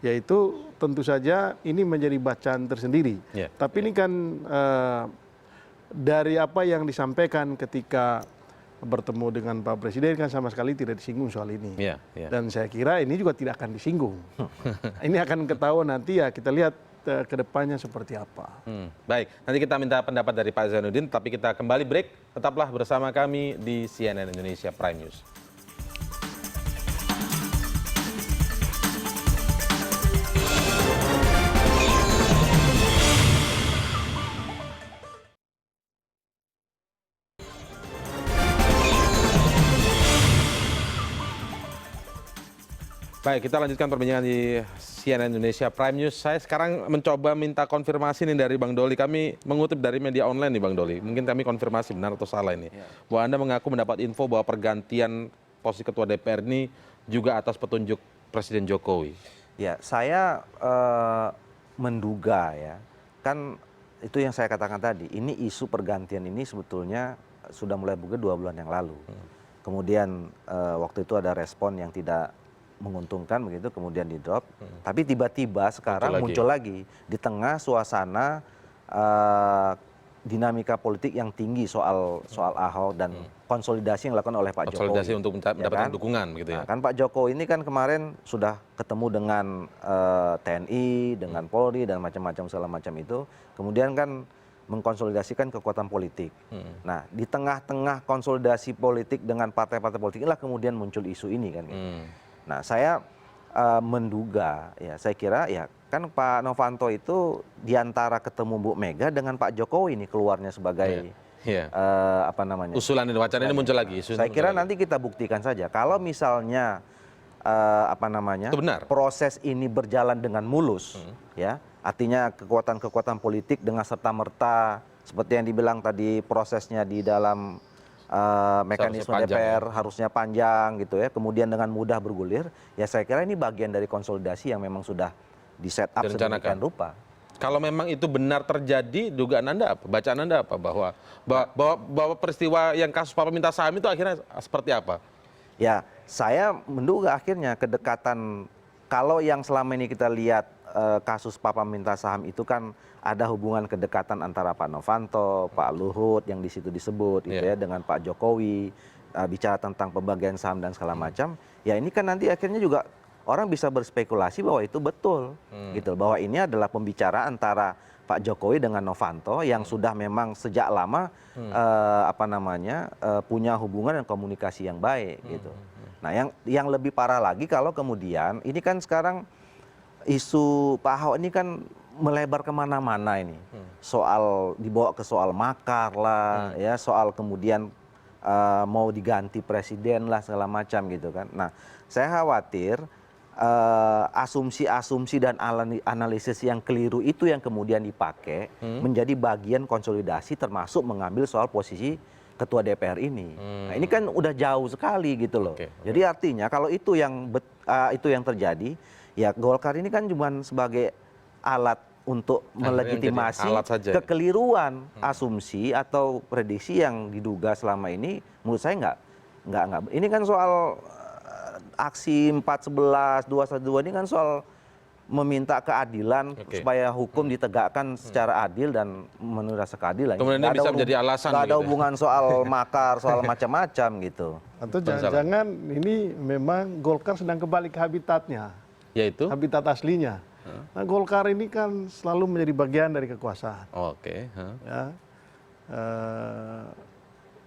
yaitu tentu saja ini menjadi bacaan tersendiri. Tapi ini kan dari apa yang disampaikan ketika bertemu dengan Pak Presiden kan sama sekali tidak disinggung soal ini. Iya, iya. Dan saya kira ini juga tidak akan disinggung. Ini akan ketahuan nanti ya, kita lihat ke depannya seperti apa. Baik, nanti kita minta pendapat dari Pak Zainuddin, tapi kita kembali break. Tetaplah bersama kami di CNN Indonesia Prime News. Baik, kita lanjutkan perbincangan di CNN Indonesia Prime News. Saya sekarang mencoba minta konfirmasi nih dari Bang Doli. Kami mengutip dari media online nih Bang Doli. Mungkin kami konfirmasi benar atau salah ini. Bahwa Anda mengaku mendapat info bahwa pergantian posisi Ketua DPR ini juga atas petunjuk Presiden Jokowi. Ya, saya menduga ya, kan itu yang saya katakan tadi, ini isu pergantian ini sebetulnya sudah mulai buka 2 bulan yang lalu. Kemudian waktu itu ada respon yang tidak menguntungkan begitu, kemudian di drop. Tapi tiba-tiba sekarang muncul lagi di tengah suasana dinamika politik yang tinggi soal Ahok dan konsolidasi yang dilakukan oleh Pak Jokowi. Konsolidasi untuk mendapatkan dukungan begitu ya. Nah, kan Pak Jokowi ini kan kemarin sudah ketemu dengan TNI, dengan Polri dan macam-macam segala macam itu. Kemudian kan mengkonsolidasikan kekuatan politik. Nah, di tengah-tengah konsolidasi politik dengan partai-partai politik inilah kemudian muncul isu ini kan. Nah, saya menduga ya, saya kira ya kan Pak Novanto itu diantara ketemu Bu Mega dengan Pak Jokowi ini keluarnya sebagai apa namanya? Usulan ini, wacana ini muncul lagi. Saya kira nanti kita buktikan saja. Kalau misalnya apa namanya? Itu benar. Proses ini berjalan dengan mulus, ya, artinya kekuatan-kekuatan politik dengan serta-merta seperti yang dibilang tadi prosesnya di dalam mekanisme DPR harusnya panjang gitu ya, kemudian dengan mudah bergulir, ya saya kira ini bagian dari konsolidasi yang memang sudah di set up sedemikian rupa. Kalau memang itu benar terjadi, dugaan Anda apa? Bacaan Anda apa? Bahwa peristiwa yang kasus Papa minta saham itu akhirnya seperti apa? Ya, saya menduga akhirnya kedekatan, kalau yang selama ini kita lihat kasus Papa minta saham itu kan ada hubungan kedekatan antara Pak Novanto, Pak Luhut yang di situ disebut gitu ya, dengan Pak Jokowi, bicara tentang pembagian saham dan segala macam. Ya ini kan nanti akhirnya juga orang bisa berspekulasi bahwa itu betul gitu, bahwa ini adalah pembicaraan antara Pak Jokowi dengan Novanto yang sudah memang sejak lama apa namanya punya hubungan dan komunikasi yang baik gitu. Nah, yang lebih parah lagi kalau kemudian ini kan sekarang isu Pak Ahok ini kan melebar kemana-mana ini, soal dibawa ke soal makar lah, ya soal kemudian mau diganti presiden lah segala macam gitu kan. Nah, saya khawatir asumsi-asumsi dan analisis yang keliru itu yang kemudian dipakai menjadi bagian konsolidasi termasuk mengambil soal posisi ketua DPR ini. Nah, ini kan udah jauh sekali gitu loh. Jadi artinya kalau itu yang terjadi, ya Golkar ini kan cuma sebagai alat untuk melegitimasi kekeliruan asumsi atau prediksi yang diduga selama ini. Menurut saya nggak. Ini kan soal aksi 411, 212 ini kan soal meminta keadilan supaya hukum ditegakkan secara adil dan menurut rasa keadilan. Kemudian ini bisa menjadi alasan. Nggak ada hubungan soal makar, soal macam-macam gitu. Atau jangan-jangan ini memang Golkar sedang kembali ke habitatnya. Yaitu? Habitat aslinya. Nah, Golkar ini kan selalu menjadi bagian dari kekuasaan. Ya.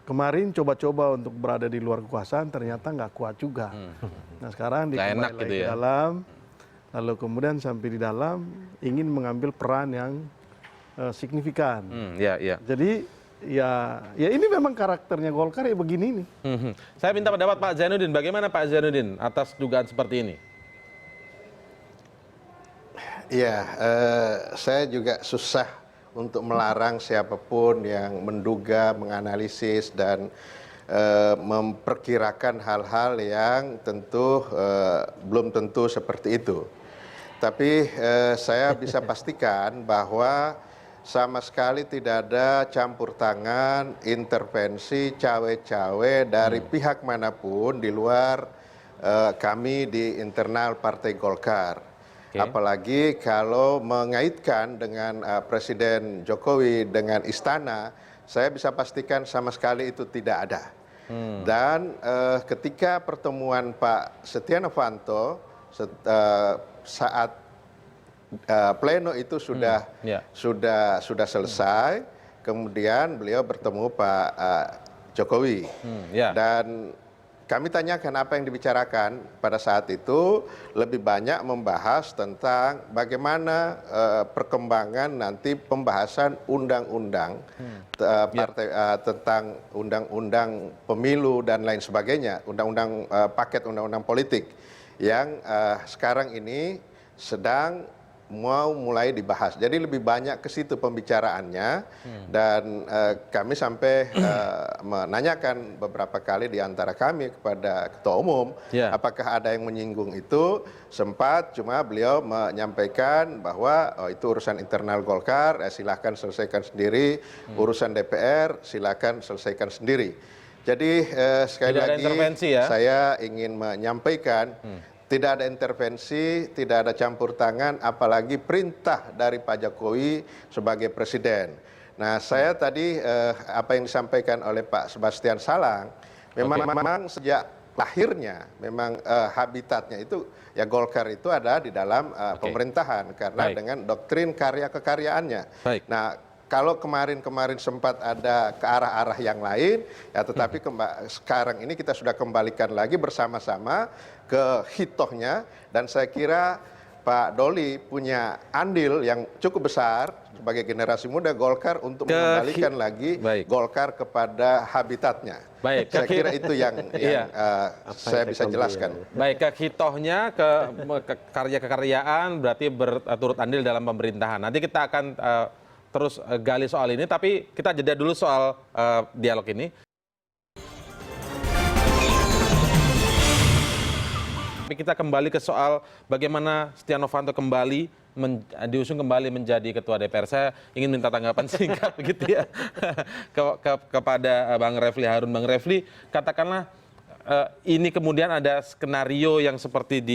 Kemarin coba-coba untuk berada di luar kekuasaan ternyata nggak kuat juga. Nah sekarang dikembali lagi ke dalam, lalu kemudian sampai di dalam ingin mengambil peran yang signifikan. Jadi ya ini memang karakternya Golkar ya begini nih. Saya minta pendapat Pak Zainuddin. Bagaimana Pak Zainuddin atas dugaan seperti ini? Ya, saya juga susah untuk melarang siapapun yang menduga, menganalisis dan memperkirakan hal-hal yang tentu belum tentu seperti itu. Tapi saya bisa pastikan bahwa sama sekali tidak ada campur tangan, intervensi, cawe-cawe dari pihak manapun di luar kami di internal Partai Golkar. Apalagi kalau mengaitkan dengan Presiden Jokowi dengan istana, saya bisa pastikan sama sekali itu tidak ada. Dan ketika pertemuan Pak Setia Novanto saat pleno itu sudah selesai, kemudian beliau bertemu Pak Jokowi. Dan kami tanyakan apa yang dibicarakan pada saat itu, lebih banyak membahas tentang bagaimana perkembangan nanti pembahasan undang-undang tentang undang-undang pemilu dan lain sebagainya, paket undang-undang politik yang sekarang ini sedang mau mulai dibahas. Jadi lebih banyak ke situ pembicaraannya, dan kami sampai menanyakan beberapa kali di antara kami kepada Ketua Umum, apakah ada yang menyinggung itu. Sempat, cuma beliau menyampaikan bahwa itu urusan internal Golkar, silahkan selesaikan sendiri, urusan DPR silahkan selesaikan sendiri. Jadi sekali lagi saya ingin menyampaikan, tidak ada intervensi, tidak ada campur tangan, apalagi perintah dari Pak Jokowi sebagai presiden. Nah, saya tadi apa yang disampaikan oleh Pak Sebastian Salang, memang sejak lahirnya, memang habitatnya itu, ya Golkar itu ada di dalam pemerintahan, karena dengan doktrin karya kekaryaannya. Nah, kalau kemarin sempat ada ke arah-arah yang lain, ya tetapi sekarang ini kita sudah kembalikan lagi bersama-sama ke hitohnya, dan saya kira Pak Doli punya andil yang cukup besar sebagai generasi muda Golkar untuk mengembalikan lagi Golkar kepada habitatnya. Saya kira itu yang saya bisa jelaskan. Baik, ke hitohnya, ke karya-kekaryaan berarti turut andil dalam pemerintahan. Nanti kita akan terus gali soal ini, tapi kita jeda dulu soal dialog ini. Tapi kita kembali ke soal bagaimana Setia Novanto kembali diusung kembali menjadi ketua DPR. Saya ingin minta tanggapan singkat begitu ya kepada Bang Refli Harun. Bang Refli, katakanlah ini kemudian ada skenario yang seperti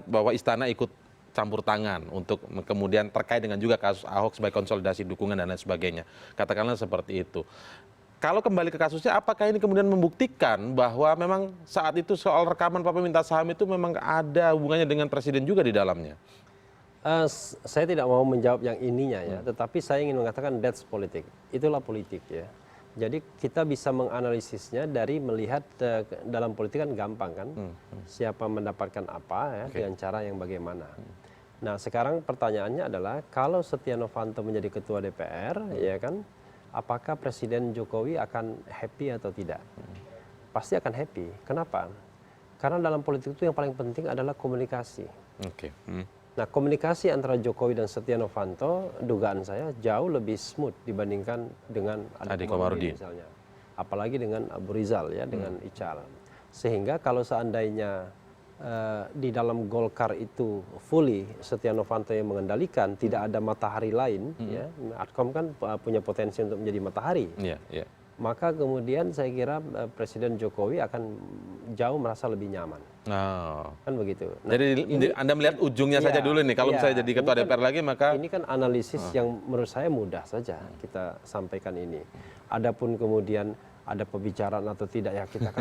bahwa istana ikut campur tangan untuk kemudian terkait dengan juga kasus Ahok sebagai konsolidasi dukungan dan lain sebagainya. Katakanlah seperti itu. Kalau kembali ke kasusnya, apakah ini kemudian membuktikan bahwa memang saat itu soal rekaman Pak peminta saham itu memang ada hubungannya dengan presiden juga di dalamnya? Saya tidak mau menjawab yang ininya ya, tetapi saya ingin mengatakan that's politik. Itulah politik ya. Jadi kita bisa menganalisisnya dari melihat dalam politik kan gampang kan, siapa mendapatkan apa ya dengan cara yang bagaimana. Nah sekarang pertanyaannya adalah kalau Setia Novanto menjadi ketua DPR, ya kan, apakah Presiden Jokowi akan happy atau tidak? Pasti akan happy. Kenapa? Karena dalam politik itu yang paling penting adalah komunikasi. Nah komunikasi antara Jokowi dan Setia Novanto, dugaan saya jauh lebih smooth dibandingkan dengan Adik Komarudin misalnya. Apalagi dengan Abu Rizal ya, dengan Ical. Sehingga kalau seandainya di dalam Golkar itu fully Setia Novanto yang mengendalikan, tidak ada matahari lain, ya, Adkom kan punya potensi untuk menjadi matahari. Maka kemudian saya kira Presiden Jokowi akan jauh merasa lebih nyaman. Kan begitu. Nah, jadi Anda melihat ujungnya saja dulu nih. Kalau misalnya jadi ketua DPR lagi, maka ini kan analisis yang menurut saya mudah saja kita sampaikan ini. Adapun kemudian ada pembicaraan atau tidak ya, kita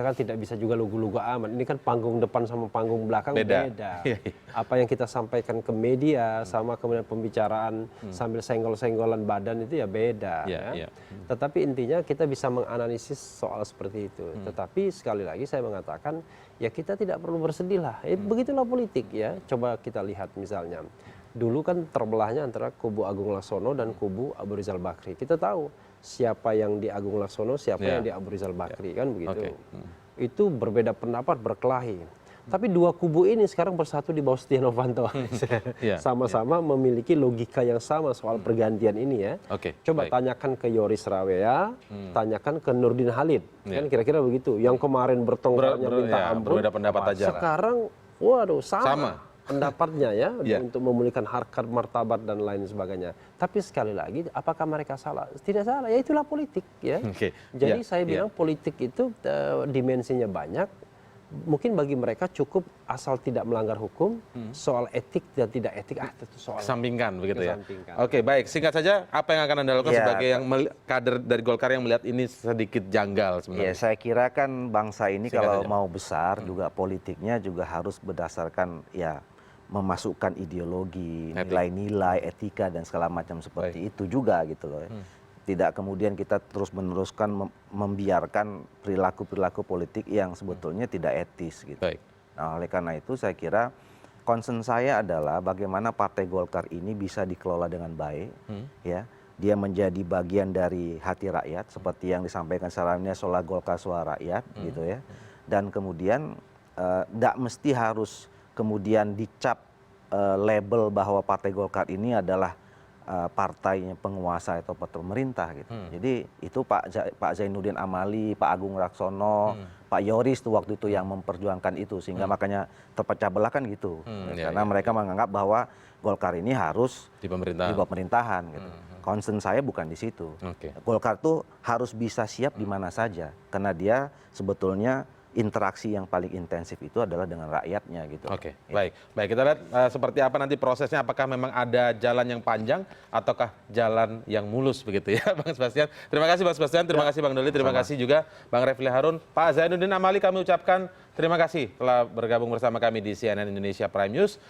kan tidak bisa juga lugu-lugu amat. Ini kan panggung depan sama panggung belakang beda. Apa yang kita sampaikan ke media sama kemudian pembicaraan sambil senggol-senggolan badan itu ya beda. Tetapi intinya kita bisa menganalisis soal seperti itu. Tetapi sekali lagi saya mengatakan ya kita tidak perlu bersedih lah. Begitulah politik ya. Coba kita lihat misalnya. Dulu kan terbelahnya antara kubu Agung Laksono dan kubu Abu Rizal Bakri. Kita tahu siapa yang di Agung Laksono, siapa yang di Abu Rizal Bakri, kan begitu. Itu berbeda pendapat, berkelahi. Tapi dua kubu ini sekarang bersatu di bawah Setia Novanto. Sama-sama memiliki logika yang sama soal pergantian ini ya. Coba tanyakan ke Yoris Rawea, tanyakan ke Nurdin Halid. Kan kira-kira begitu. Yang kemarin bertengkarnya minta ampun. Berbeda pendapat aja. Sekarang, waduh sama. Pendapatnya ya untuk memulihkan harkat martabat dan lain sebagainya. Tapi sekali lagi apakah mereka salah? Tidak salah, ya itulah politik ya. Jadi saya bilang politik itu dimensinya banyak, mungkin bagi mereka cukup asal tidak melanggar hukum, soal etik dan tidak etik, itu soal Kesampingkan begitu ya. kesampingkan. Oke, baik. Singkat saja, apa yang akan Anda lakukan Ya. sebagai yang kader dari Golkar yang melihat ini sedikit janggal Ya, sebenarnya? saya kira kan bangsa ini Singkat kalau saja. mau besar juga politiknya juga harus berdasarkan ya memasukkan ideologi, Etik. nilai-nilai, etika dan segala macam seperti itu juga gitu loh. Ya. Tidak kemudian kita terus meneruskan membiarkan perilaku-perilaku politik yang sebetulnya tidak etis gitu. Baik. Nah, oleh karena itu saya kira concern saya adalah bagaimana Partai Golkar ini bisa dikelola dengan baik, ya. Dia menjadi bagian dari hati rakyat seperti yang disampaikan sarannya soal Golkar suara rakyat, gitu ya. Dan kemudian tidak mesti harus kemudian dicap label bahwa Partai Golkar ini adalah partainya penguasa atau pemerintah gitu. Jadi itu Pak Zainuddin Amali, Pak Agung Laksono, Pak Yoris tuh waktu itu yang memperjuangkan itu sehingga makanya terpecah belah kan gitu. Karena mereka menganggap bahwa Golkar ini harus Di pemerintahan. di pemerintahan gitu. Concern saya bukan di situ. Oke. Golkar tuh harus bisa siap di mana saja karena dia sebetulnya interaksi yang paling intensif itu adalah dengan rakyatnya gitu. Oke, baik. Baik, kita lihat seperti apa nanti prosesnya, apakah memang ada jalan yang panjang ataukah jalan yang mulus begitu ya, Bang Sebastian. Terima kasih Bang Sebastian, terima kasih Bang Doli, terima kasih juga Bang Refli Harun. Pak Zainuddin Amali kami ucapkan terima kasih telah bergabung bersama kami di CNN Indonesia Prime News.